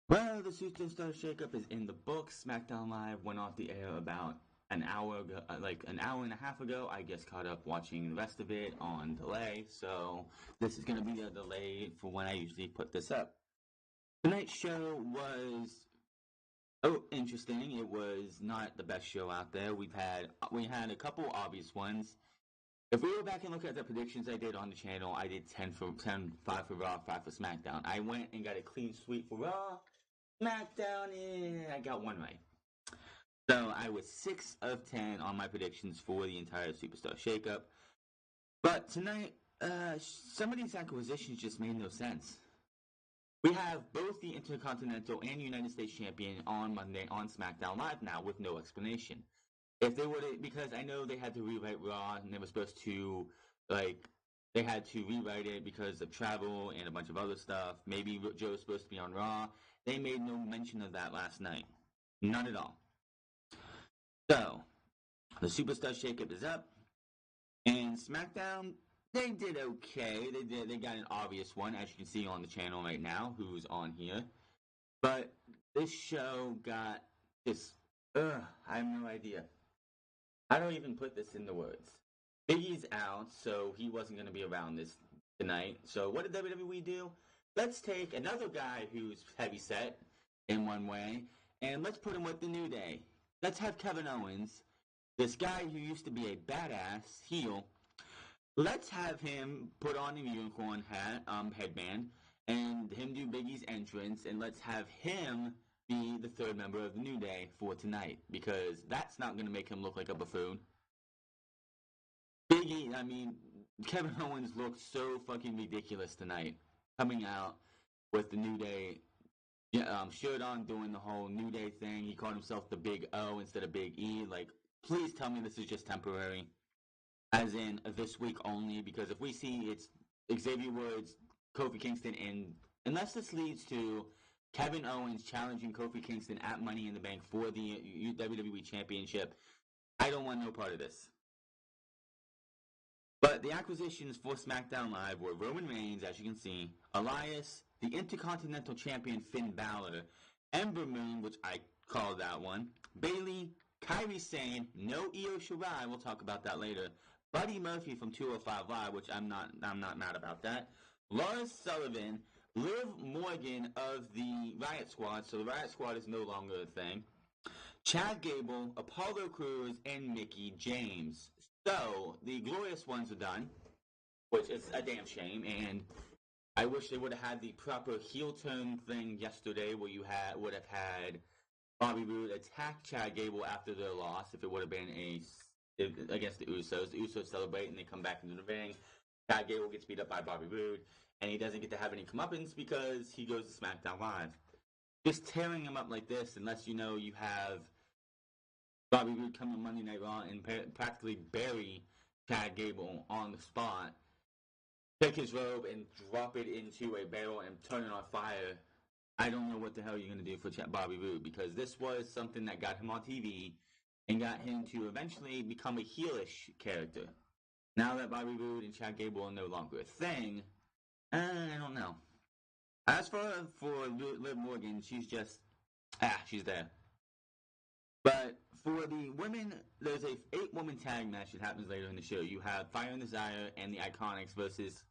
Well, the Superstar Shakeup is in the books. Smackdown Live went off the air about an hour ago, like an hour and a half ago. I just caught up watching the rest of it on delay, so this is going to be a delay for when I usually put this up. Tonight's show was interesting. It was not the best show out there. We had a couple obvious ones. If we go back and look at the predictions I did on the channel, I did 10 for 10, 5 for Raw, 5 for SmackDown. I went and got a clean sweep for Raw. SmackDown, I got one right. So I was 6 of 10 on my predictions for the entire Superstar Shakeup. But tonight, some of these acquisitions just made no sense. We have both the Intercontinental and United States Champion on Monday on SmackDown Live now with no explanation. If they would have, because I know they had to rewrite Raw and they were supposed to, they had to rewrite it because of travel and a bunch of other stuff. Maybe Joe was supposed to be on Raw. They made no mention of that last night. None at all. So, the Superstar Shakeup is up. And SmackDown, they did okay. They got an obvious one, as you can see on the channel right now, who's on here. But this show got just, I have no idea. I don't even put this into words. Biggie's out, so he wasn't going to be around this tonight. So what did WWE do? Let's take another guy who's heavyset in one way, and let's put him with the New Day. Let's have Kevin Owens, this guy who used to be a badass heel. Let's have him put on a unicorn hat, headband, and him do Biggie's entrance, and let's have him be the third member of the New Day for tonight, because that's not going to make him look like a buffoon. Kevin Owens looked so fucking ridiculous tonight, coming out with the New Day shirt on, doing the whole New Day thing. He called himself the Big O instead of Big E. Like, please tell me this is just temporary, as in this week only, because if we see it's Xavier Woods, Kofi Kingston, and unless this leads to Kevin Owens challenging Kofi Kingston at Money in the Bank for the WWE Championship, I don't want no part of this. But the acquisitions for SmackDown Live were Roman Reigns, as you can see, Elias, the Intercontinental Champion Finn Balor, Ember Moon, which I called that one, Bayley, Kairi Sane, no Io Shirai, we'll talk about that later, Buddy Murphy from 205 Live, which I'm not mad about that, Lars Sullivan, Liv Morgan of the Riot Squad, so the Riot Squad is no longer a thing, Chad Gable, Apollo Crews, and Mickie James. So, the Glorious Ones are done, which is a damn shame, and I wish they would have had the proper heel turn thing yesterday where you would have had Bobby Roode attack Chad Gable after their loss if it would have been against the Usos. The Usos celebrate and they come back into the ring. Chad Gable gets beat up by Bobby Roode, and he doesn't get to have any comeuppance because he goes to SmackDown Live. Just tearing him up like this, unless you know you have Bobby Roode come on Monday Night Raw and practically bury Chad Gable on the spot, take his robe and drop it into a barrel and turn it on fire. I don't know what the hell you're going to do for Bobby Roode, because this was something that got him on TV and got him to eventually become a heelish character. Now that Bobby Roode and Chad Gable are no longer a thing, I don't know. As for Liv Morgan, she's just, she's there. But for the women, there's a 8-woman tag match that happens later in the show. You have Fire and Desire and the Iconics versus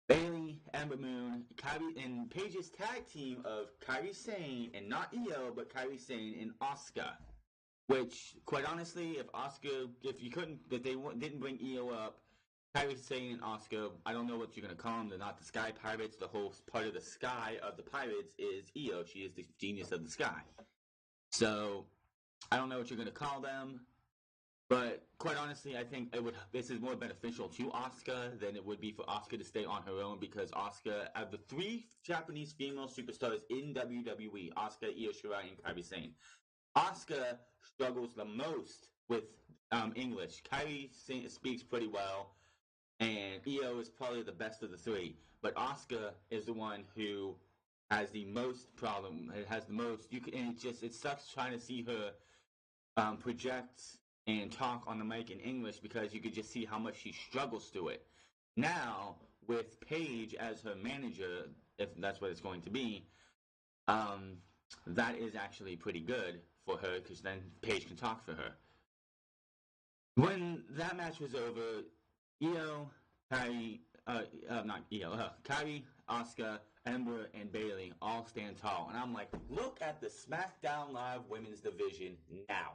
Bayley, Ember Moon, Kairi, and Paige's tag team of Kairi Sane, and not Io, but Kairi Sane and Asuka. Which, quite honestly, if they didn't bring Io up, Kairi Sane and Asuka, I don't know what you're going to call them. They're not the Sky Pirates. The whole part of the sky of the Pirates is Io. She is the genius of the sky. So, I don't know what you're going to call them, but quite honestly, I think this is more beneficial to Asuka than it would be for Asuka to stay on her own, because Asuka, of the 3 Japanese female superstars in WWE, Asuka, Io Shirai, and Kairi Sane, Asuka struggles the most with English. Kairi speaks pretty well, and Io is probably the best of the 3, but Asuka is the one who has the most problem. It has the most. It sucks trying to see her project and talk on the mic in English, because you could just see how much she struggles through it. Now, with Paige as her manager, if that's what it's going to be, that is actually pretty good for her because then Paige can talk for her. When that match was over, Io, Kyrie, not Io, Kyrie, Asuka, Ember, and Bayley all stand tall. And I'm like, look at the SmackDown Live Women's Division now.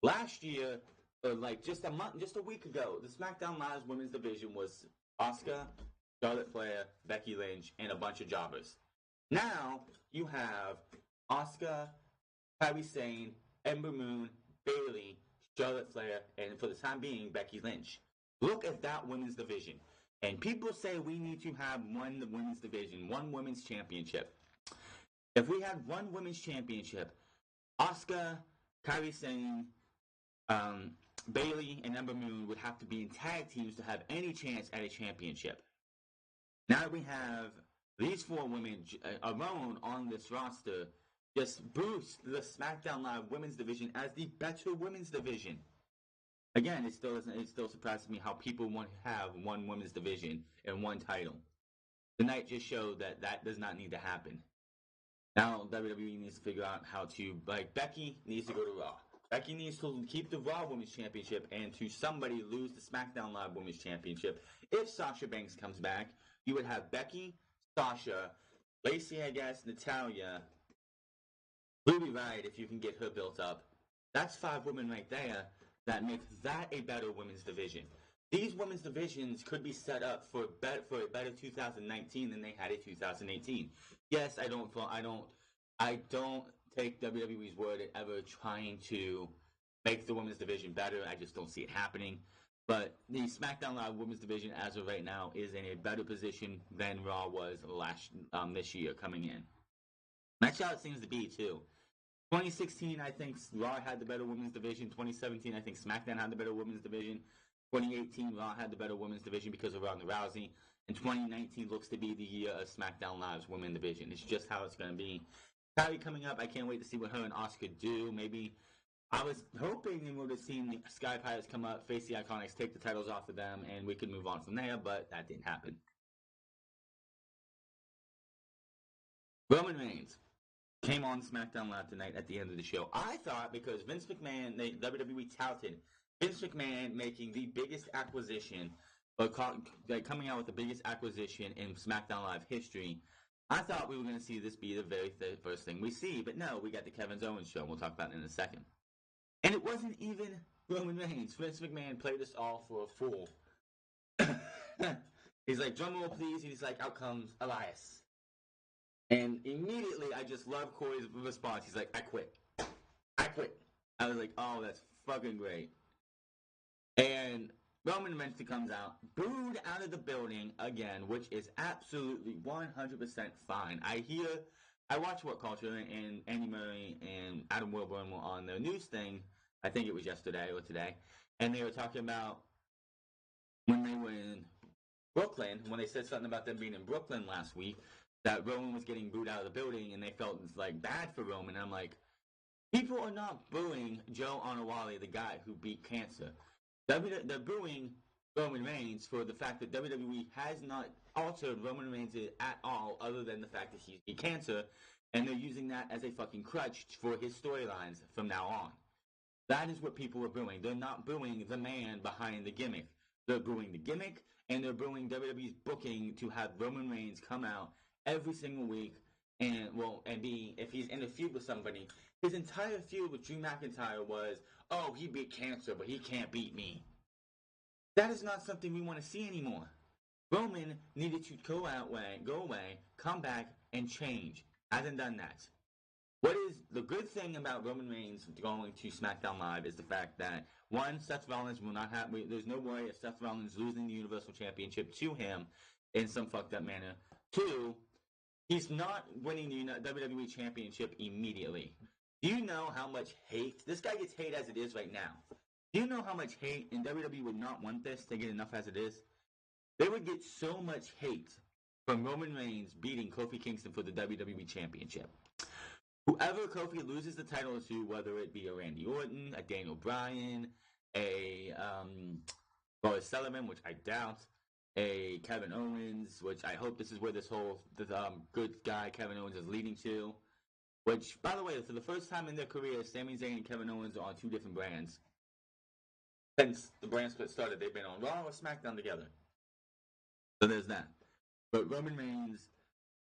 Last year, like just a week ago, the SmackDown Live Women's Division was Asuka, Charlotte Flair, Becky Lynch, and a bunch of jobbers. Now you have Asuka, Kairi Sane, Ember Moon, Bayley, Charlotte Flair, and for the time being, Becky Lynch. Look at that women's division. And people say we need to have one women's division, one women's championship. If we had one women's championship, Asuka, Kairi Sane, Bayley, and Ember Moon would have to be in tag teams to have any chance at a championship. Now we have these four women alone on this roster just boost the SmackDown Live Women's Division as the better women's division. Again, it still surprises me how people want to have one women's division and one title. Tonight just showed that that does not need to happen. Now WWE needs to figure out how to, like, Becky needs to go to Raw. Becky needs to keep the Raw Women's Championship and to somebody lose the SmackDown Live Women's Championship. If Sasha Banks comes back, you would have Becky, Sasha, Lacey, I guess, Natalya, Ruby Riott if you can get her built up. That's 5 women right there that make that a better women's division. These women's divisions could be set up for a better 2019 than they had in 2018. Yes, I don't take WWE's word at ever trying to make the women's division better. I just don't see it happening. But the SmackDown Live Women's Division, as of right now, is in a better position than Raw was this year coming in. That's how it seems to be, too. 2016, I think Raw had the better women's division. 2017, I think SmackDown had the better women's division. 2018, Raw had the better women's division because of Ronda Rousey. And 2019 looks to be the year of SmackDown Live's women's division. It's just how it's going to be. Kyrie coming up, I can't wait to see what her and Asuka do. Maybe I was hoping we would have seen the Sky Pirates come up, face the Iconics, take the titles off of them, and we could move on from there, but that didn't happen. Roman Reigns came on SmackDown Live tonight at the end of the show. I thought because Vince McMahon, WWE touted Vince McMahon making the biggest acquisition, or coming out with the biggest acquisition in SmackDown Live history, I thought we were going to see this be the very first thing we see. But no, we got the Kevin Owens show, and we'll talk about it in a second. And it wasn't even Roman Reigns. Vince McMahon played us all for a fool. He's like, drum roll please, and he's like, out comes Elias. And immediately, I just love Corey's response. He's like, I quit. I quit. I was like, oh, that's fucking great. And Roman Reigns comes out, booed out of the building again, which is absolutely 100% fine. I watch What Culture, and Andy Murray and Adam Wilburn were on their news thing, I think it was yesterday or today, and they were talking about when they were in Brooklyn, when they said something about them being in Brooklyn last week, that Roman was getting booed out of the building, and they felt like bad for Roman. And I'm like, people are not booing Joe Onowale, the guy who beat cancer. They're booing Roman Reigns for the fact that WWE has not altered Roman Reigns at all, other than the fact that he's beat cancer, and they're using that as a fucking crutch for his storylines from now on. That is what people are booing. They're not booing the man behind the gimmick. They're booing the gimmick, and they're booing WWE's booking to have Roman Reigns come out every single week and be, if he's in a feud with somebody, his entire feud with Drew McIntyre was, oh, he beat cancer, but he can't beat me. That is not something we want to see anymore. Roman needed to go away, come back, and change. Hasn't done that. What is the good thing about Roman Reigns going to SmackDown Live is the fact that, one, Seth Rollins will not have, there's no worry of Seth Rollins losing the Universal Championship to him in some fucked up manner. Two, he's not winning the WWE Championship immediately. Do you know how much hate? This guy gets hate as it is right now. Do you know how much hate? And WWE would not want this to get enough as it is. They would get so much hate from Roman Reigns beating Kofi Kingston for the WWE Championship. Whoever Kofi loses the title to, whether it be a Randy Orton, a Daniel Bryan, a Boris Sullivan, which I doubt, a Kevin Owens, which I hope this is where this whole good guy Kevin Owens is leading to. Which, by the way, for the first time in their career, Sami Zayn and Kevin Owens are on two different brands. Since the brand split started, they've been on Raw or SmackDown together. So there's that. But Roman Reigns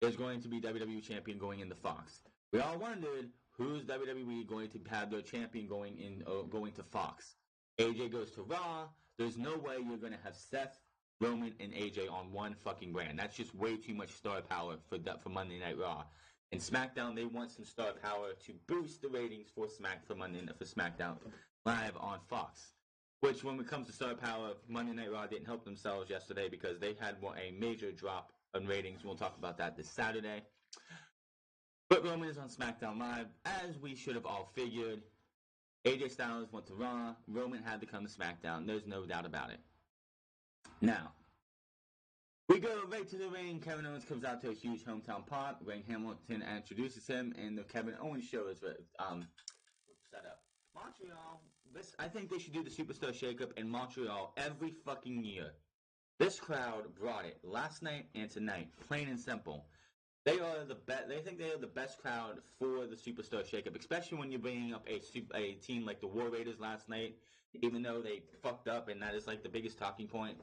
is going to be WWE champion going into Fox. We all wondered who's WWE going to have their champion going to Fox. AJ goes to Raw. There's no way you're going to have Seth, Roman, and AJ on one fucking brand. That's just way too much star power for Monday Night Raw. And SmackDown, they want some star power to boost the ratings for SmackDown Live on Fox. Which, when it comes to star power, Monday Night Raw didn't help themselves yesterday because they had a major drop in ratings. We'll talk about that this Saturday. But Roman is on SmackDown Live, as we should have all figured. AJ Styles went to Raw. Roman had to come to SmackDown. There's no doubt about it. Now, we go right to the ring. Kevin Owens comes out to a huge hometown pop. Wayne Hamilton introduces him, and the Kevin Owens show is set up. Montreal, I think they should do the Superstar Shakeup in Montreal every fucking year. This crowd brought it last night and tonight, plain and simple. They are the best. They think they are the best crowd for the Superstar Shakeup, especially when you're bringing up a team like the War Raiders last night. Even though they fucked up, and that is like the biggest talking point,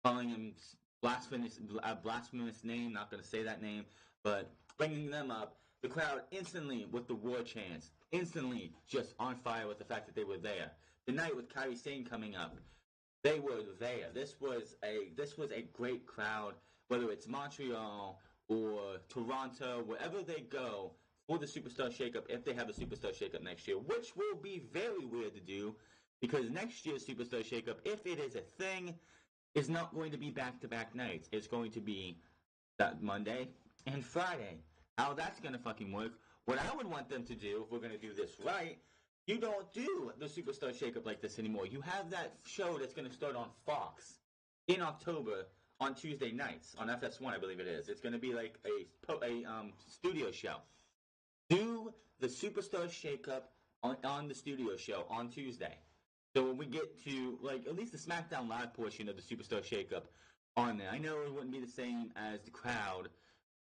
calling them blasphemous name. Not going to say that name, but bringing them up, the crowd instantly with the war chants, instantly just on fire with the fact that they were there. The night with Kairi Sane coming up, they were there. This was a great crowd, whether it's Montreal or Toronto, wherever they go for the Superstar Shakeup, if they have a Superstar Shakeup next year, which will be very weird to do, because next year's Superstar Shakeup, if it is a thing, is not going to be back-to-back nights. It's going to be that Monday and Friday. How that's going to fucking work. What I would want them to do, if we're going to do this right, you don't do the Superstar Shakeup like this anymore. You have that show that's going to start on Fox in October on Tuesday nights, on FS1, I believe it is. It's going to be like a studio show. Do the Superstar Shakeup on the studio show on Tuesday. So when we get to, like, at least the SmackDown Live portion of the Superstar Shakeup on there, I know it wouldn't be the same as the crowd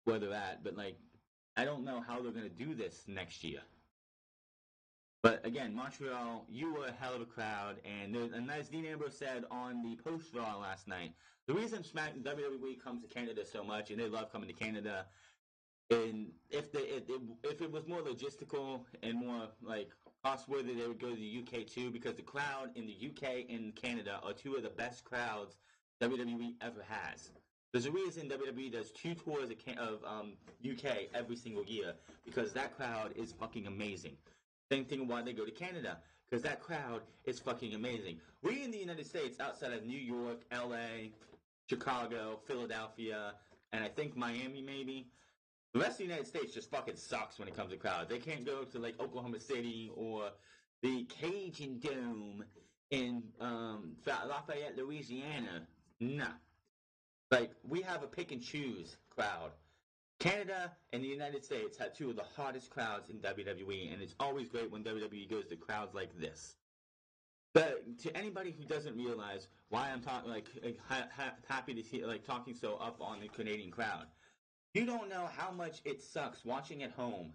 where they're at, but, like, I don't know how they're going to do this next year. But, again, Montreal, you were a hell of a crowd, and as Dean Ambrose said on the post-Raw last night, the reason WWE comes to Canada so much, and they love coming to Canada, and if it was more logistical and more, like, cost-worthy, they would go to the UK too, because the crowd in the UK and Canada are two of the best crowds WWE ever has. There's a reason WWE does 2 tours of UK every single year, because that crowd is fucking amazing. Same thing why they go to Canada, because that crowd is fucking amazing. We in the United States, outside of New York, LA, Chicago, Philadelphia, and I think Miami maybe, the rest of the United States just fucking sucks when it comes to crowds. They can't go to, like, Oklahoma City or the Cajun Dome in Lafayette, Louisiana. Nah. Like, we have a pick and choose crowd. Canada and the United States have 2 of the hottest crowds in WWE, and it's always great when WWE goes to crowds like this. But to anybody who doesn't realize why I'm happy to see, like, talking so up on the Canadian crowd, you don't know how much it sucks watching at home.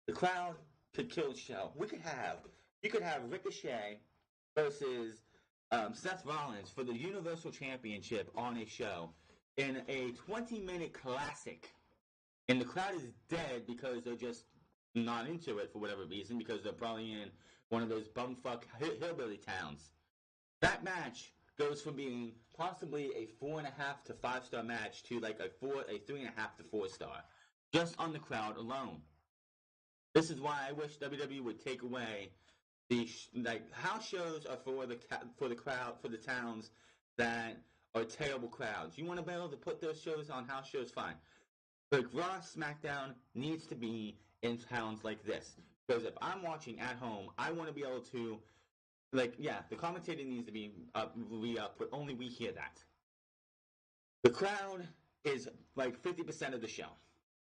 The crowd could kill the show. You could have Ricochet versus Seth Rollins for the Universal Championship on a show in a 20-minute classic. And the crowd is dead because they're just not into it for whatever reason, because they're probably in one of those bumfuck hillbilly towns. That match goes from being possibly a 4.5 to 5-star match to like a 3.5 to 4-star, just on the crowd alone. This is why I wish WWE would take away the house shows are for the crowd, for the towns that are terrible crowds. You want to be able to put those shows on house shows, fine. But Raw, SmackDown needs to be in towns like this, because if I'm watching at home, I want to be able to, like, yeah, the commentating needs to be up, but only we hear that. The crowd is like 50% of the show.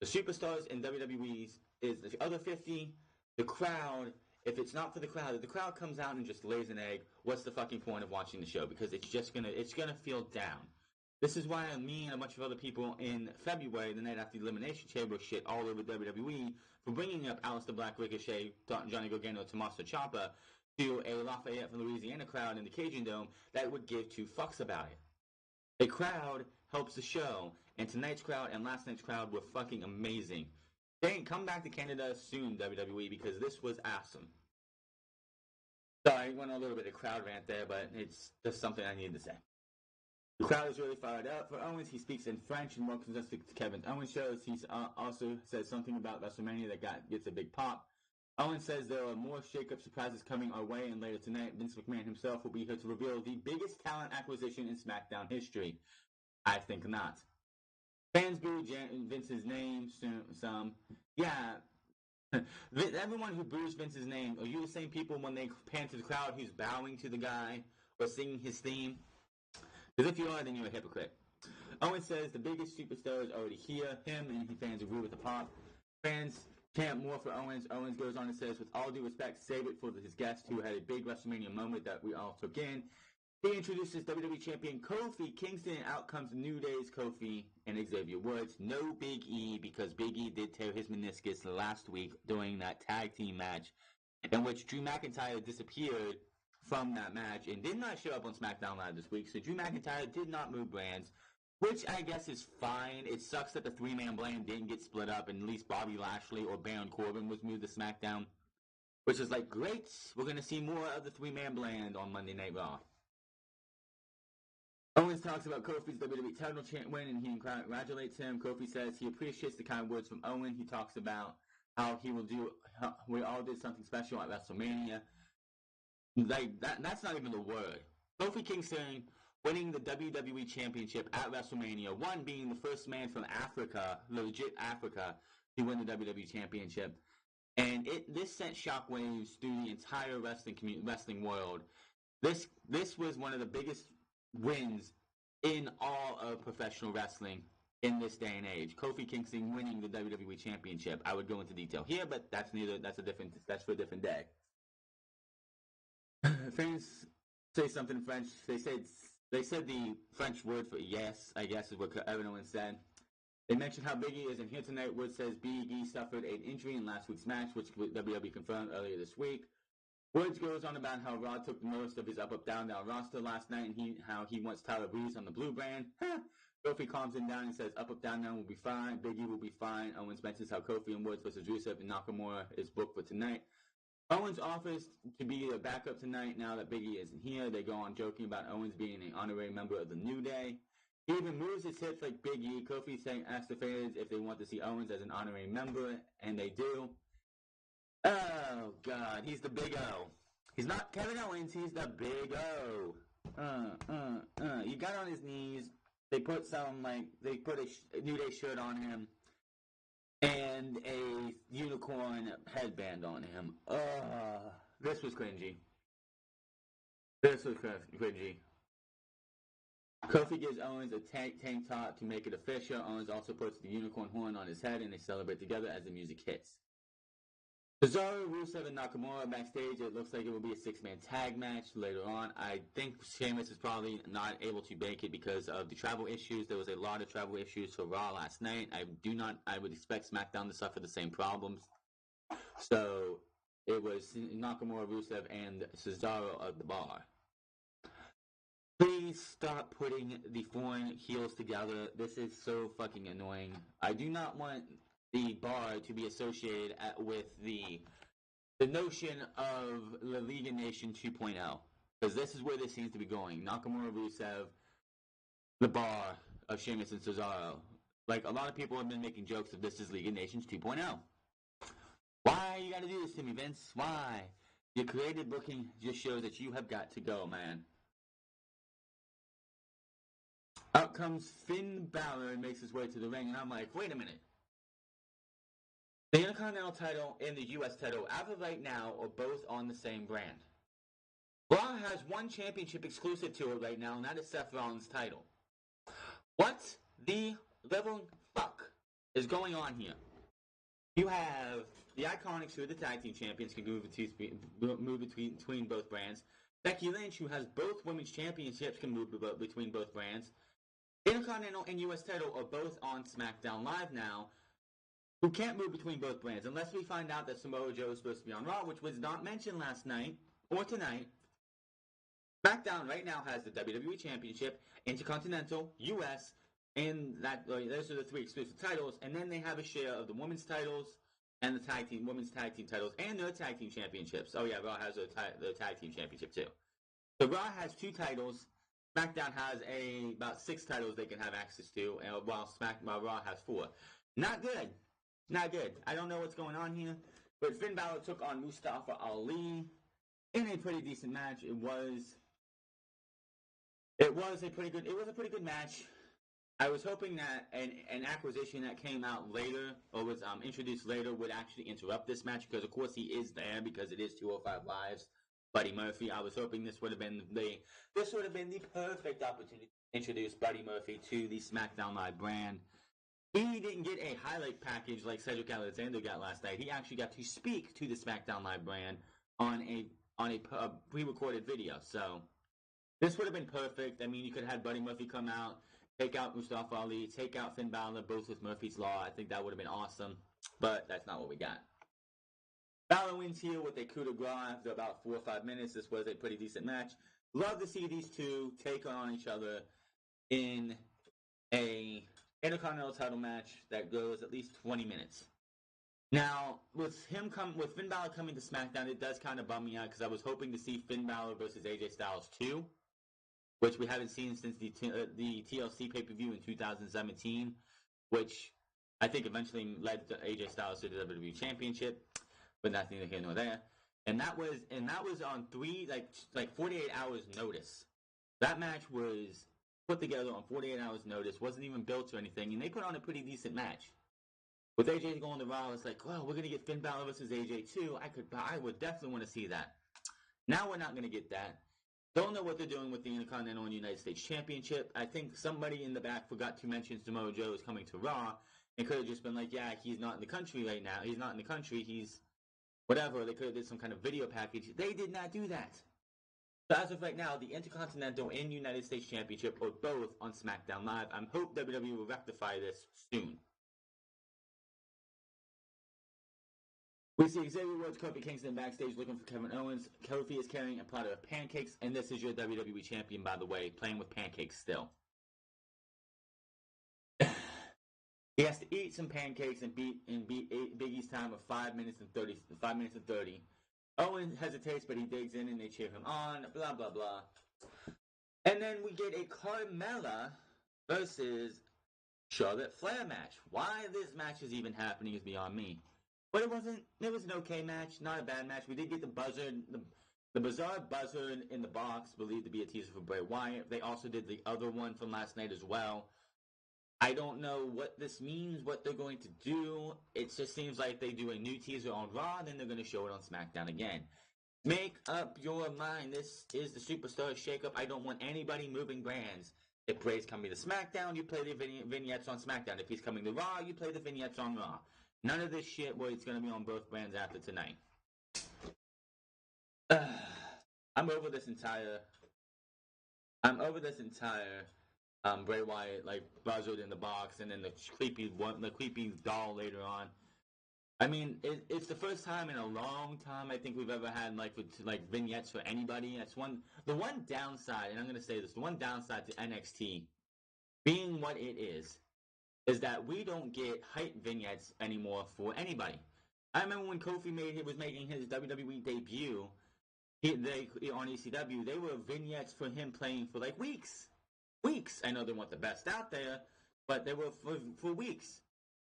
The superstars in WWE's is the other 50. The crowd, if it's not for the crowd, if the crowd comes out and just lays an egg, what's the fucking point of watching the show? Because it's gonna feel down. This is why me and a bunch of other people in February, the night after the Elimination Chamber, shit all over WWE for bringing up Aleister Black, Ricochet, Johnny Gargano, Tommaso Ciampa to a Lafayette from Louisiana crowd in the Cajun Dome that would give two fucks about it. A crowd helps the show, and tonight's crowd and last night's crowd were fucking amazing. Dang, come back to Canada soon, WWE, because this was awesome. Sorry, went on a little bit of crowd rant there, but it's just something I needed to say. The crowd is really fired up. For Owens, he speaks in French and welcomes us to Kevin Owens shows. He also says something about WrestleMania that gets a big pop. Owens says there are more Shakeup surprises coming our way, and later tonight, Vince McMahon himself will be here to reveal the biggest talent acquisition in SmackDown history. I think not. Fans boo Vince's name. Some. Yeah. Everyone who boos Vince's name, are you the same people when they pan to the crowd who's bowing to the guy or singing his theme? Because if you are, then you're a hypocrite. Owens says the biggest superstar is already here. Him and fans agree with the pop. Fans chant more for Owens. Owens goes on and says, with all due respect, save it for his guest who had a big WrestleMania moment that we all took in. He introduces WWE Champion Kofi Kingston. Out comes New Day's Kofi and Xavier Woods. No Big E, because Big E did tear his meniscus last week during that tag team match in which Drew McIntyre disappeared from that match and did not show up on SmackDown Live this week. So Drew McIntyre did not move brands, which I guess is fine. It sucks that the three-man brand didn't get split up and at least Bobby Lashley or Baron Corbin was moved to SmackDown, which is like, great, we're going to see more of the three-man brand on Monday Night Raw. Owens talks about Kofi's WWE title win and he congratulates him. Kofi says he appreciates the kind words from Owen. He talks about how we all did something special at WrestleMania. Like, that's not even the word. Kofi Kingston winning the WWE Championship at WrestleMania, one being the first man from Africa, legit Africa, to win the WWE Championship. And this sent shockwaves through the entire wrestling world. This was one of the biggest wins in all of professional wrestling in this day and age. Kofi Kingston winning the WWE Championship. I would go into detail here, but that's for a different day. Fans say something in French. They said the French word for yes, I guess is what everyone said. They mentioned how Big E isn't here tonight. Woods says Big E suffered an injury in last week's match, which WWE confirmed earlier this week. Woods goes on about how Raw took most of his up down roster last night and how he wants Tyler Breeze on the blue brand. Kofi calms him down and says up down will be fine. Big E will be fine. Owens mentions how Kofi and Woods versus Rusev and Nakamura is booked for tonight. Owens offers to be a backup tonight now that Big E isn't here. They go on joking about Owens being an honorary member of the New Day. He even moves his hips like Big E. Kofi asks the fans if they want to see Owens as an honorary member, and they do. Oh, God, he's the Big O. He's not Kevin Owens, he's the Big O. He got on his knees. They put a New Day shirt on him and a unicorn headband on him. This was cringy. Kofi gives Owens a tank top to make it official. Owens also puts the unicorn horn on his head and they celebrate together as the music hits. Cesaro, Rusev, and Nakamura backstage. It looks like it will be a six-man tag match later on. I think Sheamus is probably not able to make it because of the travel issues. There was a lot of travel issues for Raw last night. I would expect SmackDown to suffer the same problems. So it was Nakamura, Rusev, and Cesaro at the bar. Please stop putting the foreign heels together. This is so fucking annoying. I do not want the bar to be associated with the notion of La Liga Nation 2.0. Because this is where this seems to be going. Nakamura, Rusev, the bar of Sheamus and Cesaro. Like, a lot of people have been making jokes of this is Liga Nations 2.0. Why you gotta do this to me, Vince? Why? Your creative booking just shows that you have got to go, man. Out comes Finn Balor and makes his way to the ring, and I'm like, wait a minute. The Intercontinental title and the U.S. title, as of right now, are both on the same brand. Raw has one championship exclusive to it right now, and that is Seth Rollins' title. What the living fuck is going on here? You have the Iconics, who are the tag team champions, can move between both brands. Becky Lynch, who has both women's championships, can move between both brands. Intercontinental and US title are both on SmackDown Live now, who can't move between both brands unless we find out that Samoa Joe is supposed to be on Raw, which was not mentioned last night or tonight. SmackDown right now has the WWE Championship, Intercontinental, US, and those are the 3 exclusive titles, and then they have a share of the women's titles and the women's tag team titles, and their tag team championships. Oh yeah, Raw has the tag team championship too. So Raw has 2 titles. SmackDown has about 6 titles they can have access to, while Raw has 4. Not good. Not good. I don't know what's going on here, but Finn Balor took on Mustafa Ali in a pretty decent match. It was a pretty good match. I was hoping that an acquisition that came out later or was introduced later would actually interrupt this match because, of course, he is there because it is 205 Live's Buddy Murphy. I was hoping this would have been the perfect opportunity to introduce Buddy Murphy to the SmackDown Live brand. He didn't get a highlight package like Cedric Alexander got last night. He actually got to speak to the SmackDown Live brand on a pre-recorded video. So this would have been perfect. I mean, you could have had Buddy Murphy come out, take out Mustafa Ali, take out Finn Balor, both with Murphy's Law. I think that would have been awesome, but that's not what we got. Balor wins here with a coup de grace after about 4 or 5 minutes. This was a pretty decent match. Love to see these two take on each other in a Intercontinental title match that goes at least 20 minutes. Now, with Finn Balor coming to SmackDown, it does kind of bum me out because I was hoping to see Finn Balor versus AJ Styles 2, which we haven't seen since the TLC pay-per-view in 2017, which I think eventually led to AJ Styles to the WWE Championship, but that's neither here nor there. And that was on 48 hours notice. That match was put together on 48 hours notice, wasn't even built or anything, and they put on a pretty decent match. With AJ going to Raw, it's like, well, we're going to get Finn Balor versus AJ too. I would definitely want to see that. Now we're not going to get that. Don't know what they're doing with the Intercontinental and United States Championship. I think somebody in the back forgot to mention Samoa Joe is coming to Raw, and could have just been like, yeah, he's not in the country right now. He's not in the country. He's whatever. They could have did some kind of video package. They did not do that. So as of right now, the Intercontinental and United States Championship are both on SmackDown Live. I hope WWE will rectify this soon. We see Xavier Woods, Kofi Kingston backstage looking for Kevin Owens. Kofi is carrying a platter of pancakes, and this is your WWE Champion, by the way, playing with pancakes still. He has to eat some pancakes and beat Big E's time of 5 minutes and 30. Owen hesitates, but he digs in and they cheer him on, blah, blah, blah. And then we get a Carmella versus Charlotte Flair match. Why this match is even happening is beyond me. But it was an okay match, not a bad match. We did get the buzzard, the bizarre buzzard in the box, believed to be a teaser for Bray Wyatt. They also did the other one from last night as well. I don't know what this means, what they're going to do. It just seems like they do a new teaser on Raw, and then they're going to show it on SmackDown again. Make up your mind. This is the Superstar Shakeup. I don't want anybody moving brands. If Bray's coming to SmackDown, you play the vignettes on SmackDown. If he's coming to Raw, you play the vignettes on Raw. None of this shit where it's going to be on both brands after tonight. I'm over this entire Bray Wyatt buzzard in the box, and then the creepy doll later on. I mean, it's the first time in a long time I think we've ever had vignettes for anybody. The one downside, and I'm going to say this, the one downside to NXT being what it is that we don't get hype vignettes anymore for anybody. I remember when Kofi was making his WWE debut on ECW, they were vignettes for him playing for weeks. I know they weren't the best out there, but they were for weeks.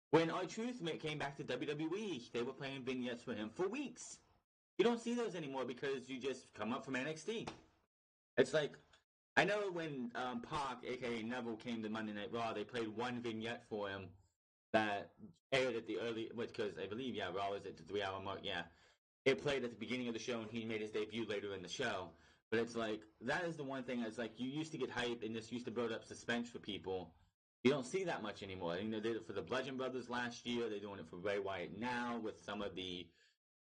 When R-Truth came back to WWE, they were playing vignettes for him for weeks. You don't see those anymore because you just come up from NXT. It's like, I know when Pac, aka Neville, came to Monday Night Raw, they played one vignette for him that aired at the early, because I believe, Raw was at the 3-hour mark, It played at the beginning of the show, and he made his debut later in the show. But it's like, that is the one thing, it's like, you used to get hype, and this used to build up suspense for people. You don't see that much anymore. They did it for the Bludgeon Brothers last year, they're doing it for Bray Wyatt now, with some of the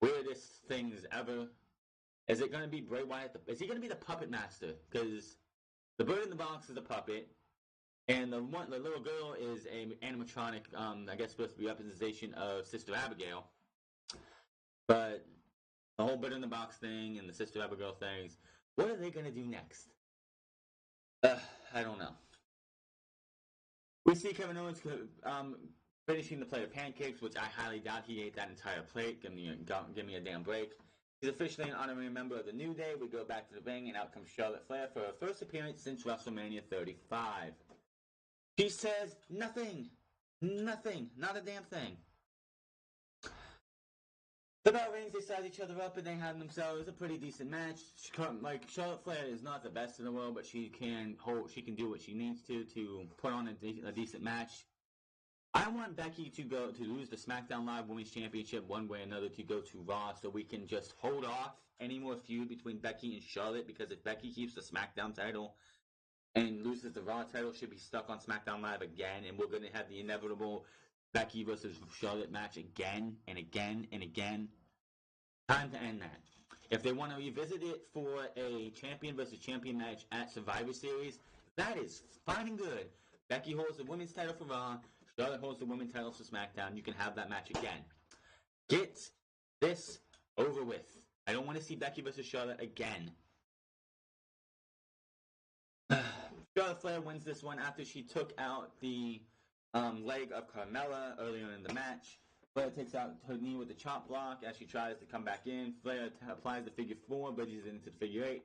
weirdest things ever. Is it going to be Bray Wyatt? Is he going to be the puppet master? Because the bird in the box is a puppet, And the little girl is a animatronic, I guess supposed to be representation of Sister Abigail. But the whole bit in the box thing and the Sister Abigail things, what are they gonna do next? I don't know. We see Kevin Owens finishing the plate of pancakes, which I highly doubt he ate that entire plate. Give me a damn break. He's officially an honorary member of the New Day. We go back to the ring, and out comes Charlotte Flair for her first appearance since WrestleMania 35. She says nothing. Nothing. Not a damn thing. The bell rings, they size each other up, and they have themselves a pretty decent match. Like, Charlotte Flair is not the best in the world, but she can do what she needs to put on a decent match. I want Becky to lose the SmackDown Live Women's Championship one way or another to go to Raw, so we can just hold off any more feud between Becky and Charlotte, because if Becky keeps the SmackDown title and loses the Raw title, she'll be stuck on SmackDown Live again, and we're going to have the inevitable Becky versus Charlotte match again and again and again. Time to end that. If they want to revisit it for a champion versus champion match at Survivor Series, that is fine and good. Becky holds the women's title for Raw. Charlotte holds the women's title for SmackDown. You can have that match again. Get this over with. I don't want to see Becky versus Charlotte again. Charlotte Flair wins this one after she took out the leg of Carmella earlier in the match. Flair takes out her knee with a chop block as she tries to come back in. Flair applies the figure 4, bridges it into the figure 8.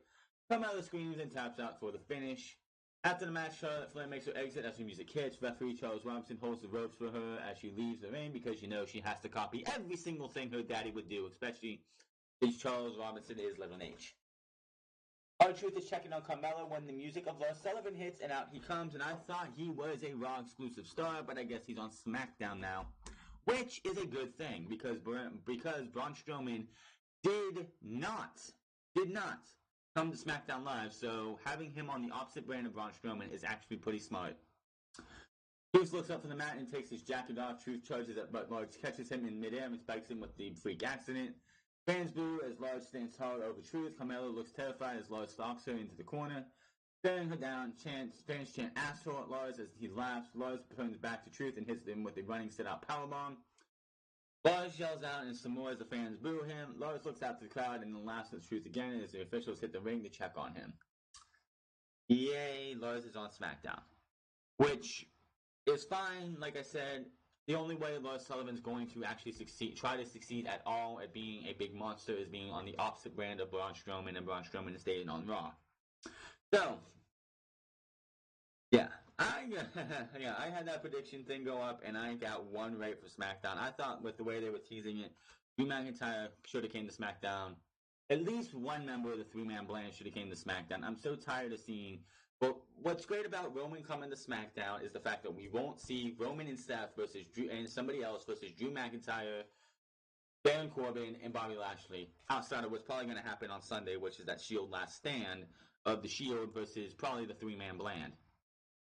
Carmella screams and taps out for the finish. After the match, Charlotte Flair makes her exit as her music hits. Referee Charles Robinson holds the ropes for her as she leaves the ring because she has to copy every single thing her daddy would do, especially since Charles Robinson is Little H. R-Truth is checking on Carmella when the music of Lars Sullivan hits, and out he comes, and I thought he was a Raw exclusive star, but I guess he's on SmackDown now. Which is a good thing, because Braun Strowman did not come to SmackDown Live, so having him on the opposite brand of Braun Strowman is actually pretty smart. Truth looks up from the mat and takes his jacket off. Truth charges at Lars, catches him in midair and spikes him with the freak accident. Fans boo as Lars stands tall over Truth. Carmella looks terrified as Lars stalks her into the corner. Staring her down, fans chant asshole at Lars as he laughs. Lars turns back to Truth and hits him with a running sit-out powerbomb. Lars yells out and some more as the fans boo him. Lars looks out to the crowd and then laughs at Truth again as the officials hit the ring to check on him. Yay, Lars is on SmackDown. Which is fine, like I said. The only way Lars Sullivan's going to actually try to succeed at all at being a big monster is being on the opposite brand of Braun Strowman, and Braun Strowman is staying on Raw. So, yeah, I had that prediction thing go up, and I got one right for SmackDown. I thought with the way they were teasing it, Drew McIntyre should have came to SmackDown. At least one member of the three-man brand should have came to SmackDown. I'm so tired of seeing. But what's great about Roman coming to SmackDown is the fact that we won't see Roman and Seth versus Drew and somebody else versus Drew McIntyre, Baron Corbin, and Bobby Lashley. Outside of what's probably going to happen on Sunday, which is that Shield last stand of the Shield versus probably the three-man brand.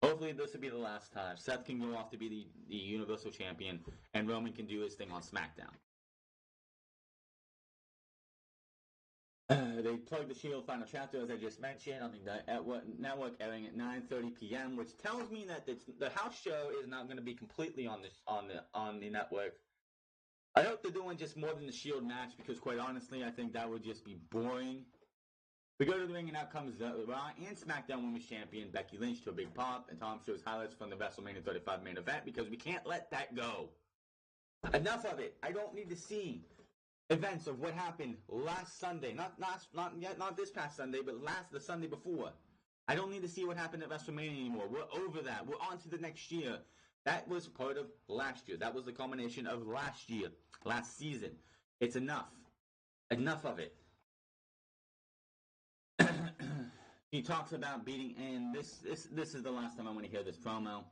Hopefully this will be the last time. Seth can go off to be the Universal Champion, and Roman can do his thing on SmackDown. They plugged the Shield final chapter, as I just mentioned, on the network, airing at 9:30 p.m., which tells me that the house show is not going to be completely on the network. I hope they're doing just more than the Shield match, because quite honestly, I think that would just be boring. We go to the ring, and out comes the Raw and SmackDown Women's Champion Becky Lynch to a big pop, and Tom shows highlights from the WrestleMania 35 main event, because we can't let that go. Enough of it. I don't need to see events of what happened last Sunday, not this past Sunday, but the Sunday before. I don't need to see what happened at WrestleMania anymore. We're over that. We're on to the next year. That was part of last year. That was the culmination of last year, last season. It's enough. Enough of it. He talks about beating in this is the last time I want to hear this promo.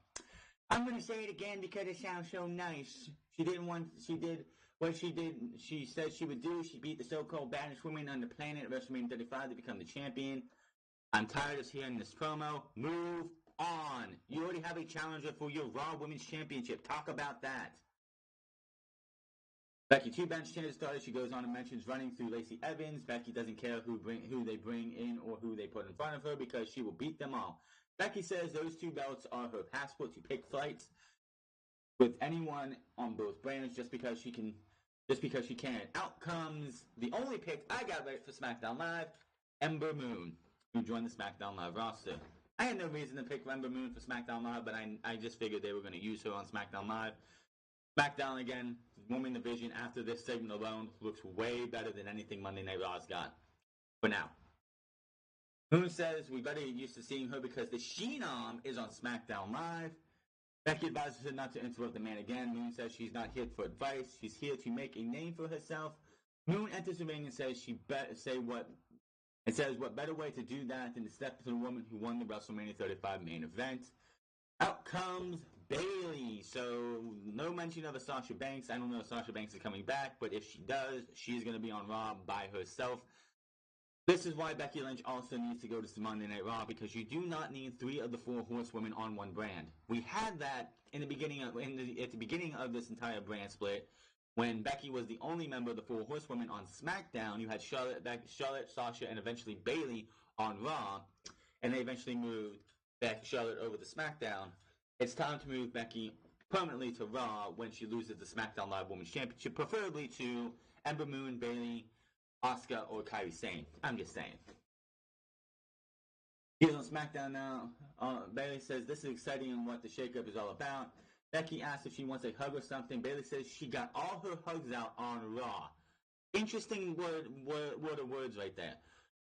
I'm going to say it again because it sounds so nice. She did what she said she would do. She beat the so-called baddest woman on the planet at WrestleMania 35 to become the champion. I'm tired of hearing this promo. Move on. You already have a challenger for your Raw Women's Championship. Talk about that. Becky two bench changes started. She goes on and mentions running through Lacey Evans. Becky doesn't care who they bring in or who they put in front of her, because she will beat them all. Becky says those 2 belts are her passport to pick fights with anyone on both brands just because she can. Out comes the only pick I got right for SmackDown Live, Ember Moon, who joined the SmackDown Live roster. I had no reason to pick Ember Moon for SmackDown Live, but I just figured they were going to use her on SmackDown Live. SmackDown again, woman division after this segment alone looks way better than anything Monday Night Raw's got. For now. Moon says we better get used to seeing her because the Sheenom is on SmackDown Live. Becky advises her not to interrupt the man again. Moon says she's not here for advice. She's here to make a name for herself. Moon enters the ring and says what better way to do that than to step to the woman who won the WrestleMania 35 main event. Out comes Bayley. So no mention of a Sasha Banks. I don't know if Sasha Banks is coming back, but if she does, she's going to be on Raw by herself. This is why Becky Lynch also needs to go to Monday Night Raw, because you do not need 3 of the 4 horsewomen on one brand. We had that in the beginning at the beginning of this entire brand split, when Becky was the only member of the 4 horsewomen on SmackDown. You had Charlotte, Sasha, and eventually Bayley on Raw, and they eventually moved Charlotte over to SmackDown. It's time to move Becky permanently to Raw when she loses the SmackDown Live Women's Championship, preferably to Ember Moon, Bayley, Asuka, or Kairi Sane. I'm just saying. He's on SmackDown now. Bayley says this is exciting and what the shakeup is all about. Becky asks if she wants a hug or something. Bayley says she got all her hugs out on Raw. Interesting word of words right there.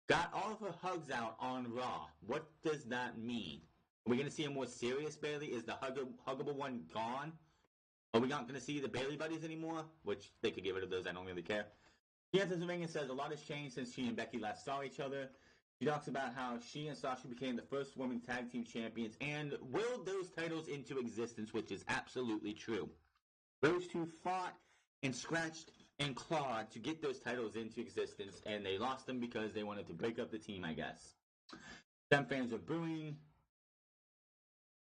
Got all of her hugs out on Raw. What does that mean? Are we going to see a more serious Bayley? Is the huggable one gone? Are we not going to see the Bayley buddies anymore? Which they could get rid of those. I don't really care. She enters the ring and says a lot has changed since she and Becky last saw each other. She talks about how she and Sasha became the first women's tag team champions and willed those titles into existence, which is absolutely true. Those 2 fought and scratched and clawed to get those titles into existence, and they lost them because they wanted to break up the team, I guess. Some fans are booing.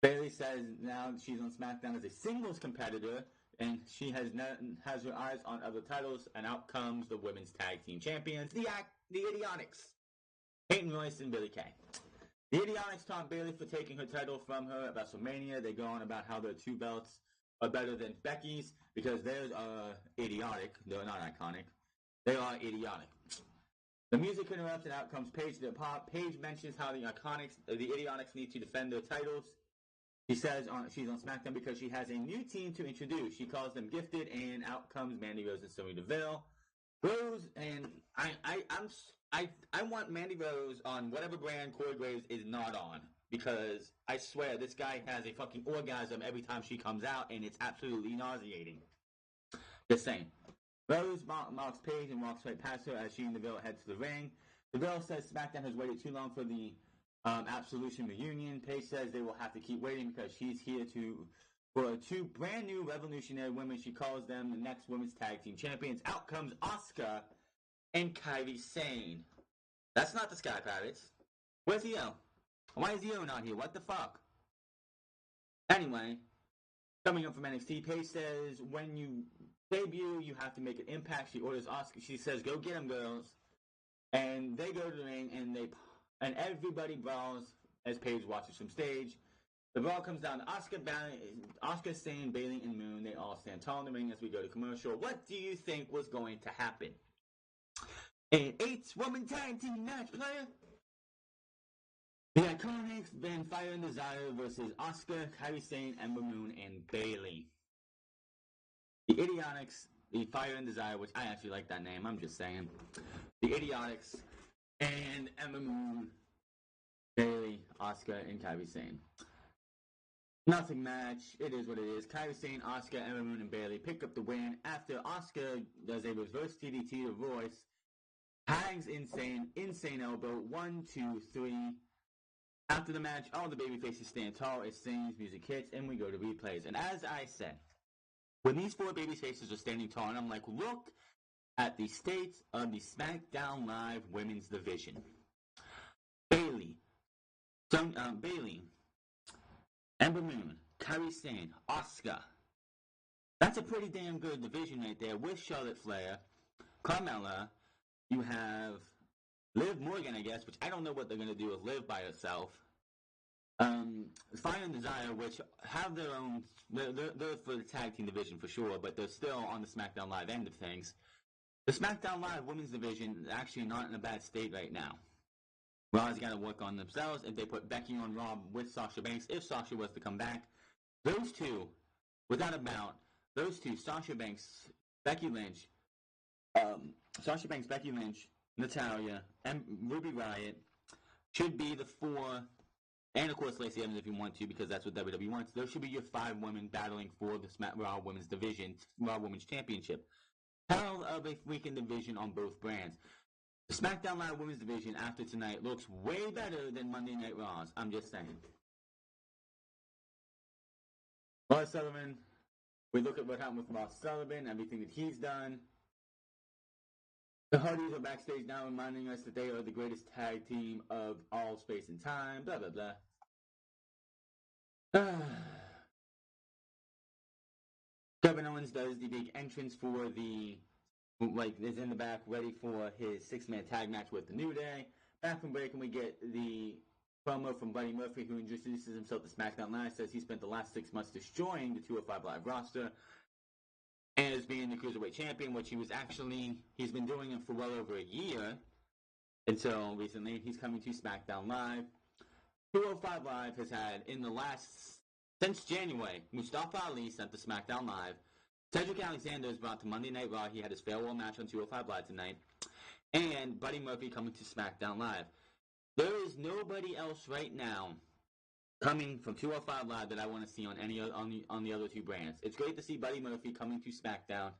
Bayley says now she's on SmackDown as a singles competitor, and she has her eyes on other titles, and out comes the women's tag team champions, the Idiotics, Peyton Royce and Billie Kay. The Idiotics taunt Bayley for taking her title from her at WrestleMania. They go on about how their 2 belts are better than Becky's because theirs are idiotic. They're not iconic. They are idiotic. The music interrupts and out comes Paige to the pop. Paige mentions how the Idiotics need to defend their titles. She says she's on SmackDown because she has a new team to introduce. She calls them Gifted, and out comes Mandy Rose and Sonya Deville. Rose and I want Mandy Rose on whatever brand Corey Graves is not on, because I swear this guy has a fucking orgasm every time she comes out, and it's absolutely nauseating. Just saying. Rose mocks Paige and walks right past her as she and Deville head to the ring. Deville says SmackDown has waited too long for the Absolution reunion. Paige says they will have to keep waiting because she's here for 2 brand new revolutionary women. She calls them the next women's tag team champions. Out comes Asuka and Kairi Sane. That's not the Sky Pirates. Where's Io? Why is Io not here? What the fuck? Anyway, coming up from NXT, Paige says when you debut, you have to make an impact. She orders Asuka. She says, "Go get them, girls." And they go to the ring and everybody brawls as Paige watches from stage. The brawl comes down to Asuka, Sane, Bayley, and Moon. They all stand tall in the ring as we go to commercial. What do you think was going to happen? An 8-woman tag team match, player. The Iconics, then Fire and Desire versus Asuka, Kairi Sane, Ember Moon, and Bayley. The Idiotics, the Fire and Desire, which I actually like that name, I'm just saying. The Idiotics and Ember Moon, Bayley, Asuka, and Kairi Sane. Nothing match. It is what it is. Kairi Sane, Asuka, Ember Moon, and Bayley pick up the win after Asuka does a reverse DDT to Royce. Tags insane elbow. 1, 2, 3. After the match, all the babyfaces stand tall. It sings, music hits, and we go to replays. And as I said, when these 4 babyfaces are standing tall, and I'm like, look at the state of the SmackDown Live Women's Division. Bayley, Ember Moon, Kairi Sane, Asuka. That's a pretty damn good division right there with Charlotte Flair, Carmella. You have Liv Morgan, I guess, which I don't know what they're going to do with Liv by herself. Fire and Desire, which have their own, they're for the tag team division for sure, but they're still on the SmackDown Live end of things. The SmackDown Live women's division is actually not in a bad state right now. Raw's got to work on themselves. If they put Becky on Raw with Sasha Banks, if Sasha was to come back, those two, without a doubt, those two, Sasha Banks, Becky Lynch, Natalya, and Ruby Riott, should be the four, and of course Lacey Evans if you want to, because that's what WWE wants. Those should be your 5 women battling for the Raw Women's Division, Raw Women's Championship. Hell of a freaking division on both brands. The SmackDown Live Women's Division after tonight looks way better than Monday Night Raw's. I'm just saying. Ross Sullivan, we look at what happened with Ross Sullivan, everything that he's done. The Hardys are backstage now reminding us that they are the greatest tag team of all space and time, blah, blah, blah. Kevin Owens does the big entrance for the, is in the back ready for his 6-man tag match with the New Day. Back from break and we get the promo from Buddy Murphy, who introduces himself to SmackDown Live, says he spent the last 6 months destroying the 205 Live roster as being the Cruiserweight Champion, which he's been doing it for well over a year until recently. He's coming to SmackDown Live. 205 Live has had, since January, Mustafa Ali sent to SmackDown Live. Cedric Alexander is brought to Monday Night Raw. He had his farewell match on 205 Live tonight. And Buddy Murphy coming to SmackDown Live. There is nobody else right now coming from 205 Live that I want to see on the other 2 brands. It's great to see Buddy Murphy coming to SmackDown.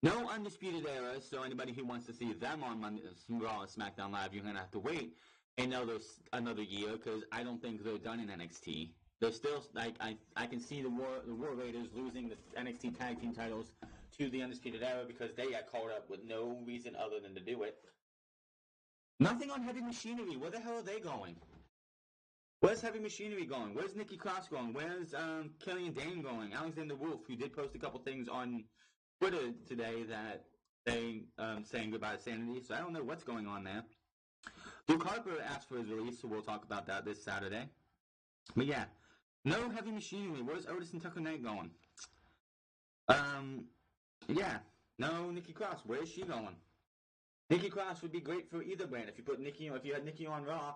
No Undisputed Era, so anybody who wants to see them on Raw and SmackDown Live, you're going to have to wait another year, because I don't think they're done in NXT. They're still, I can see the War Raiders losing the NXT Tag Team titles to the Undisputed Era because they got called up with no reason other than to do it. Nothing on Heavy Machinery. Where the hell are they going? Where's Heavy Machinery going? Where's Nikki Cross going? Where's Killian Dane going? Alexander Wolf, who did post a couple things on Twitter today that they saying goodbye to Sanity, so I don't know what's going on there. Luke Harper asked for his release, so we'll talk about that this Saturday. But yeah, no Heavy Machinery. Where's Otis and Tucker Knight going? Yeah, no Nikki Cross. Where is she going? Nikki Cross would be great for either brand. If you had Nikki on Raw,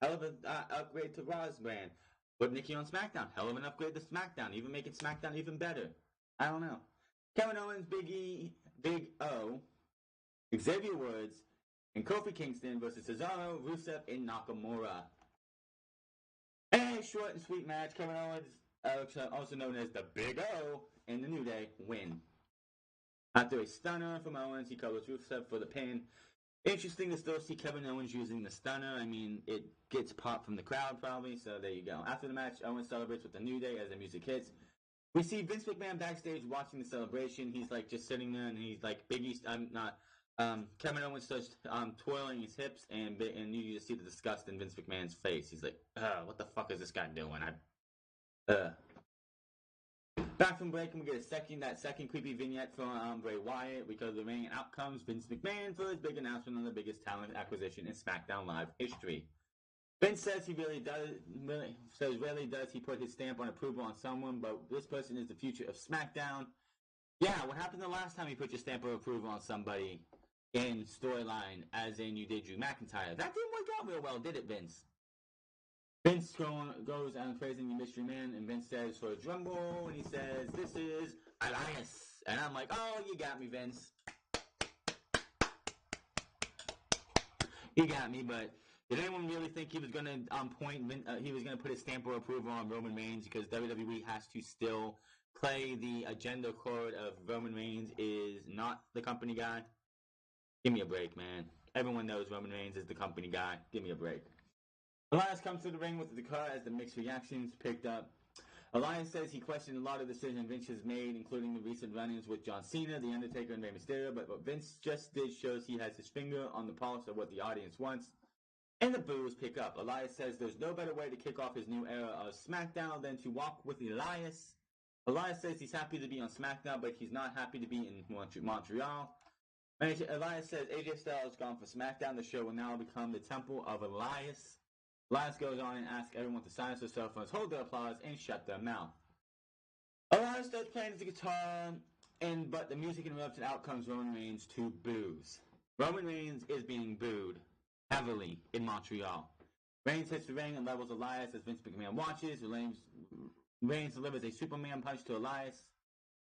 hell of an upgrade to Raw's brand. Put Nikki on SmackDown, hell of an upgrade to SmackDown. Even make it SmackDown even better. I don't know. Kevin Owens, Big E, Big O, Xavier Woods, and Kofi Kingston versus Cesaro, Rusev, and Nakamura. A short and sweet match. Kevin Owens, also known as the Big O, and the New Day win. After a stunner from Owens, he covers Rusev for the pin. Interesting to still see Kevin Owens using the stunner. I mean, it gets pop from the crowd probably, so there you go. After the match, Owens celebrates with the New Day as the music hits. We see Vince McMahon backstage watching the celebration. He's just sitting there, and he's like, Kevin Owens starts twirling his hips, and you just see the disgust in Vince McMahon's face. He's like, what the fuck is this guy doing? Back from break, and we get that second creepy vignette from Bray Wyatt. We go to the ring, and out comes Vince McMahon for his big announcement on the biggest talent acquisition in SmackDown Live history. Vince says he really does he put his stamp on approval on someone, but this person is the future of SmackDown. Yeah, what happened the last time you put your stamp of approval on somebody in storyline, as in you did Drew McIntyre? That didn't work out real well, did it, Vince? Vince goes and praising the mystery man, and Vince says for a drum roll, and he says, "This is Elias." And I'm like, oh, you got me, Vince. You got me, but did anyone really think he was going to he was going to put his stamp of approval on Roman Reigns? Because WWE has to still play the agenda card of Roman Reigns is not the company guy. Give me a break, man. Everyone knows Roman Reigns is the company guy. Give me a break. Elias comes to the ring with the car as the mixed reactions picked up. Elias says he questioned a lot of decisions Vince has made, including the recent run-ins with John Cena, The Undertaker, and Rey Mysterio, but what Vince just did shows he has his finger on the pulse of what the audience wants. And the boos pick up. Elias says there's no better way to kick off his new era of SmackDown than to walk with Elias. Elias says he's happy to be on SmackDown, but he's not happy to be in Montreal. Elias says AJ Styles gone for SmackDown. The show will now become the Temple of Elias. Elias goes on and asks everyone to silence their cell phones, hold their applause, and shut their mouth. Elias starts playing the guitar, but the music interrupts and out comes Roman Reigns to boos. Roman Reigns is being booed heavily in Montreal. Reigns hits the ring and levels Elias as Vince McMahon watches. Reigns delivers a Superman punch to Elias.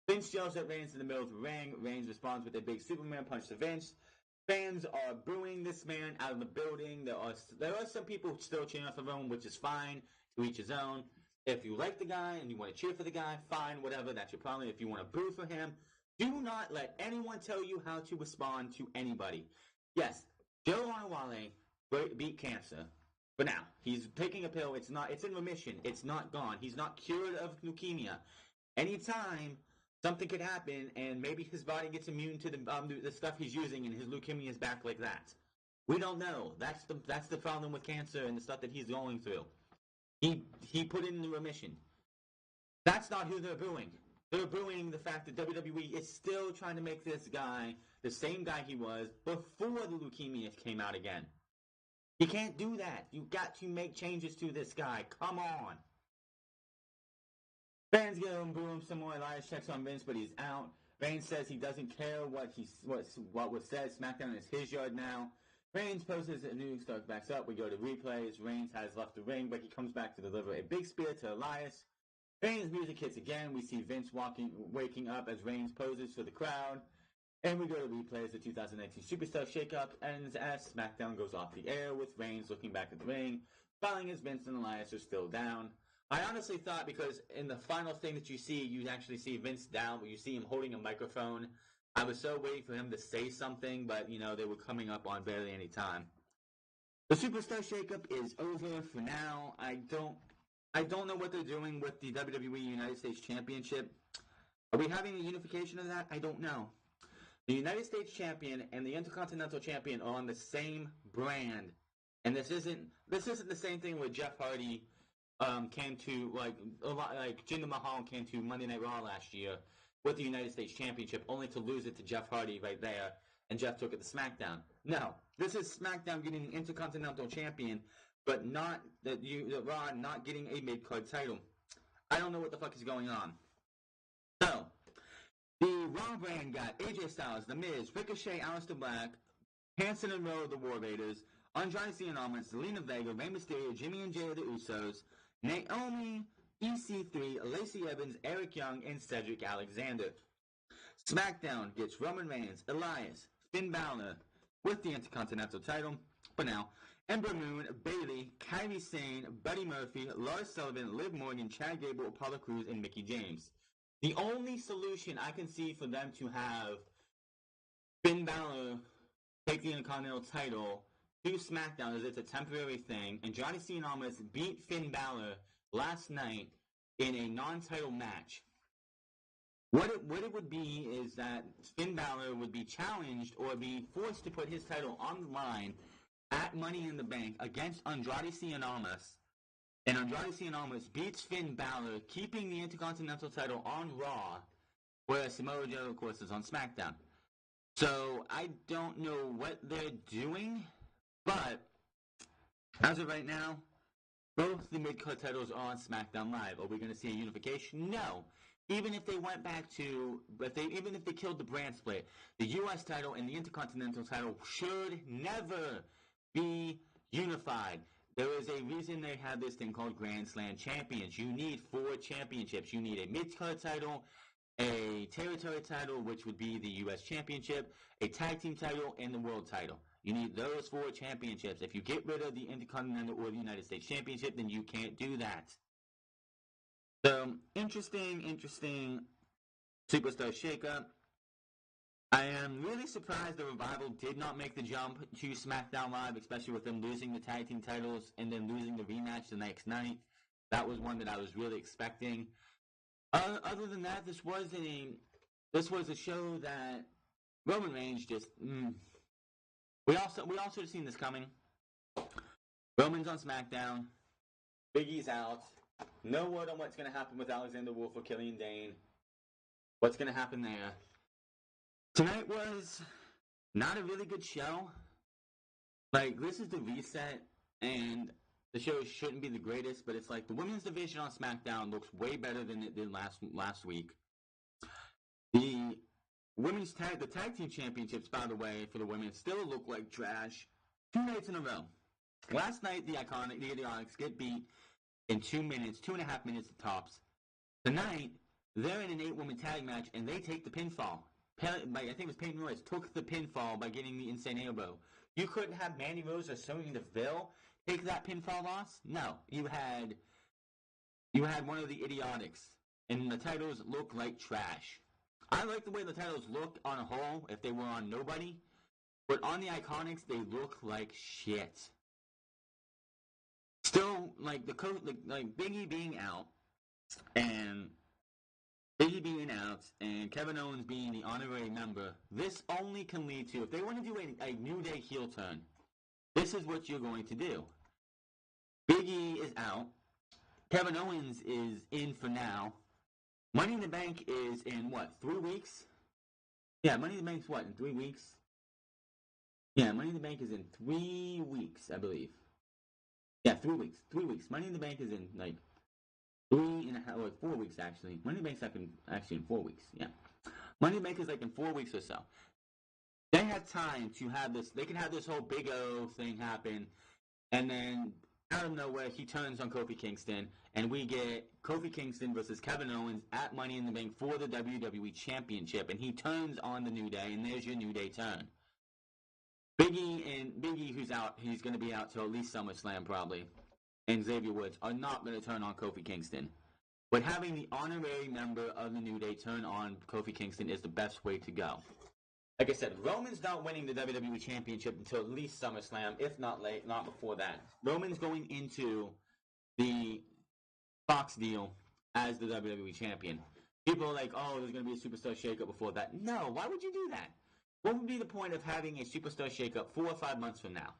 Vince yells at Reigns in the middle of the ring. Reigns responds with a big Superman punch to Vince. Fans are booing this man out of the building. There are some people still cheering for Roman, which is fine. To each his own. If you like the guy and you want to cheer for the guy, fine, whatever. That's your problem. If you want to boo for him, do not let anyone tell you how to respond to anybody. Yes, Joe Arwale beat cancer. But now, he's taking a pill. It's in remission. It's not gone. He's not cured of leukemia. Anytime something could happen, and maybe his body gets immune to the stuff he's using, and his leukemia is back like that. We don't know. That's the problem with cancer and the stuff that he's going through. He put it into remission. That's not who they're booing. They're booing the fact that WWE is still trying to make this guy the same guy he was before the leukemia came out again. You can't do that. You got to make changes to this guy. Come on. Fans go and boo him some more. Elias checks on Vince, but he's out. Reigns says he doesn't care what was said. SmackDown is his yard now. Reigns poses a new Stark backs up. We go to replays. Reigns has left the ring, but he comes back to deliver a big spear to Elias. Reigns' music hits again. We see Vince waking up as Reigns poses for the crowd. And we go to replays. The 2019 Superstar Shakeup ends as SmackDown goes off the air with Reigns looking back at the ring, smiling as Vince and Elias are still down. I honestly thought, because in the final thing that you see, you actually see Vince down, but you see him holding a microphone. I was so waiting for him to say something, but, they were coming up on barely any time. The Superstar Shakeup is over for now. I don't know what they're doing with the WWE United States Championship. Are we having a unification of that? I don't know. The United States Champion and the Intercontinental Champion are on the same brand. And this isn't the same thing where Jeff Hardy came to, like Jinder Mahal came to Monday Night Raw last year with the United States Championship, only to lose it to Jeff Hardy right there, and Jeff took it to SmackDown. No, this is SmackDown getting the Intercontinental Champion, but not Raw not getting a mid-card title. I don't know what the fuck is going on. So, the Raw brand got AJ Styles, The Miz, Ricochet, Aleister Black, Hanson and Rowe, the War Raiders, Andrade Cien Almas, Zelina Vega, Rey Mysterio, Jimmy and Jay of the Usos, Naomi, EC3, Lacey Evans, Eric Young, and Cedric Alexander. SmackDown gets Roman Reigns, Elias, Finn Balor with the Intercontinental title. But now, Ember Moon, Bayley, Kairi Sane, Buddy Murphy, Lars Sullivan, Liv Morgan, Chad Gable, Apollo Crews, and Mickie James. The only solution I can see for them to have Finn Balor take the Intercontinental title to SmackDown is it's a temporary thing. And Andrade Cien Almas beat Finn Balor last night in a non-title match. What it would be is that Finn Balor would be challenged or be forced to put his title on the line at Money in the Bank against Andrade Cien Almas. And Andrade Cien Almas beats Finn Balor, keeping the Intercontinental title on Raw, whereas Samoa Joe, of course, is on SmackDown. So, I don't know what they're doing, but as of right now, both the mid-card titles are on SmackDown Live. Are we going to see a unification? No. Even if they went back to, even if they killed the brand split, the U.S. title and the Intercontinental title should never be unified. There is a reason they have this thing called Grand Slam Champions. You need 4 championships. You need a mid-card title, a territory title, which would be the U.S. Championship, a tag team title, and the world title. You need those 4 championships. If you get rid of the Intercontinental or the United States Championship, then you can't do that. So, interesting Superstar Shakeup. I am really surprised the Revival did not make the jump to SmackDown Live, especially with them losing the tag team titles and then losing the rematch the next night. That was one that I was really expecting. Other than that, this was a show that Roman Reigns just. We also should have seen this coming. Roman's on SmackDown. Big E's out. No word on what's going to happen with Alexander Wolf or Killian Dane. What's going to happen there? Tonight was not a really good show. Like, this is the reset, and the show shouldn't be the greatest, but it's like the women's division on SmackDown looks way better than it did last week. The the tag team championships, by the way, for the women still look like trash 2 nights in a row. Last night, the Idiotics get beat in 2 minutes, 2.5 minutes tops. Tonight, they're in an 8-woman tag match, and they take the pinfall. I think it was Peyton Royce took the pinfall by getting the insane elbow. You couldn't have Mandy Rose or Sonya Deville take that pinfall loss? No. You had one of the Idiotics, and the titles look like trash. I like the way the titles look on a whole if they were on nobody, but on the Iconics, they look like shit. Still, like Biggie being out, and Kevin Owens being the honorary member, this only can lead to, if they want to do a New Day heel turn, this is what you're going to do. Biggie is out. Kevin Owens is in for now. Money in the Bank is in, 3 weeks? Yeah, Money in the Bank's in 3 weeks? Yeah, Money in the Bank is in 3 weeks, I believe. Yeah, 3 weeks. 3 weeks. Money in the Bank is in, 4 weeks, actually. Money in the Bank's actually in 4 weeks, yeah. Money in the Bank is in 4 weeks or so. They have time to have this. They can have this whole Big O thing happen, and then out of nowhere, he turns on Kofi Kingston, and we get Kofi Kingston versus Kevin Owens at Money in the Bank for the WWE Championship, and he turns on the New Day, and there's your New Day turn. Biggie, who's out, he's going to be out till at least SummerSlam probably, and Xavier Woods are not going to turn on Kofi Kingston. But having the honorary member of the New Day turn on Kofi Kingston is the best way to go. Like I said, Roman's not winning the WWE Championship until at least SummerSlam, if not before that. Roman's going into the Fox deal as the WWE Champion. People are like, oh, there's going to be a Superstar Shakeup before that. No, why would you do that? What would be the point of having a Superstar Shakeup 4 or 5 months from now?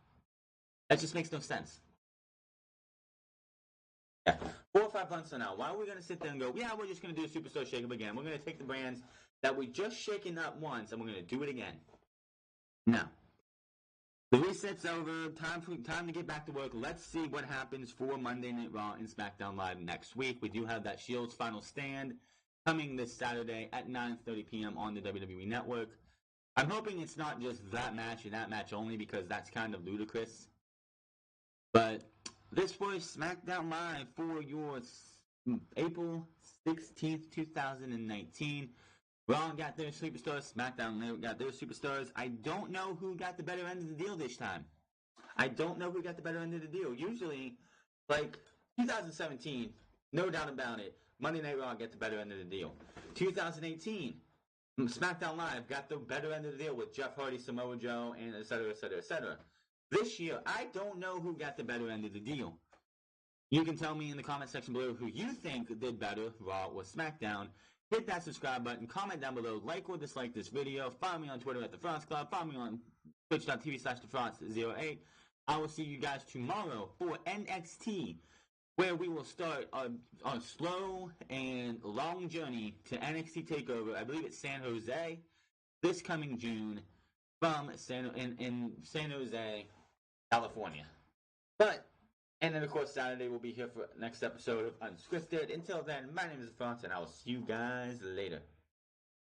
That just makes no sense. Yeah, 4 or 5 months from now, why are we going to sit there and go, yeah, we're just going to do a Superstar Shakeup again. We're going to take the brands that we just shaken up once, and we're going to do it again. No. The reset's over. Time to get back to work. Let's see what happens for Monday Night Raw and SmackDown Live next week. We do have that Shield's Final Stand coming this Saturday at 9:30 p.m. on the WWE Network. I'm hoping it's not just that match and that match only, because that's kind of ludicrous. But this was SmackDown Live for your April 16th, 2019. Raw got their superstars. SmackDown got their superstars. I don't know who got the better end of the deal this time. Usually, 2017, no doubt about it, Monday Night Raw got the better end of the deal. 2018, SmackDown Live got the better end of the deal with Jeff Hardy, Samoa Joe, and etc., etc., etc. This year, I don't know who got the better end of the deal. You can tell me in the comment section below who you think did better, Raw or SmackDown. Hit that subscribe button, comment down below, like or dislike this video, follow me on Twitter at The France Club, follow me on twitch.tv/TheFrance08. I will see you guys tomorrow for NXT, where we will start a slow and long journey to NXT TakeOver. I believe it's San Jose, this coming June, from in San Jose, California. And then, of course, Saturday we'll be here for next episode of Unscripted. Until then, my name is France, and I will see you guys later.